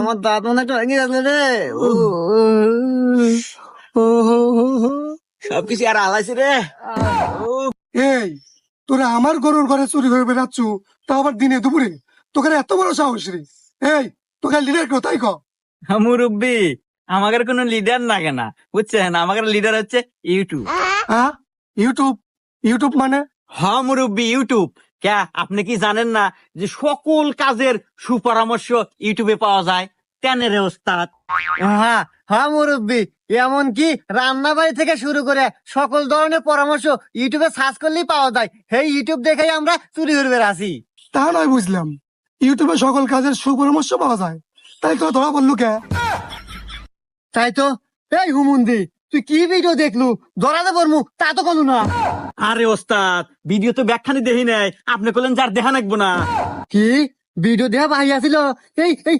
আমার দাঁত মনে একটা ভেঙে যাচ্ছে রে। সবকিছু আর আলাইছে রে। এই তোরা আমার গরুর ঘরে চুরি করে বেড়াচ্ছ, তাও আবার দিনে দুপুরে, তোকে এত বড় সাহস রে? এই তোকে লিডার কেউ তাই কর? মুরব্বী, আমাদের কোনো লিডার লাগে না, বুঝছেন? আমাদের লিডার হচ্ছে ইউটিউব। হ্যাঁ, ইউটিউব? ইউটিউব মানে? হ্যাঁ মুরব্বী, ইউটিউব। কে আপনি কি জানেন না যে সকল কাজের সুপরামর্শ ইউটিউবে পাওয়া যায়? কেন রে ওস্তাদ? হ্যাঁ হ্যাঁ মুরব্বী, এমনকি রান্না বাড়ি থেকে শুরু করে সকল ধরনের পরামর্শ ইউটিউবে সার্চ করলেই পাওয়া যায়। সেই ইউটিউব দেখেই আমরা চুরি করে বেড়াছি। তা নয় বুঝলাম, ইউটিউবে সকল কাজের সুপরামর্শ পাওয়া যায়, তাই তো ধরা বললু কে? তাই তো। এই হুমুন্দি, তুই কি ভিডিও দেখলু? ধরাতে পারমু তা তো কোনো না। আরে ওস্তাদ, ভিডিও তো ব্যাখ্যানি দেখি নাই, আপনি বললেন যার দেখা নাকবো না। কি ভিডিও দেয়া ভাই আছিল? এই এই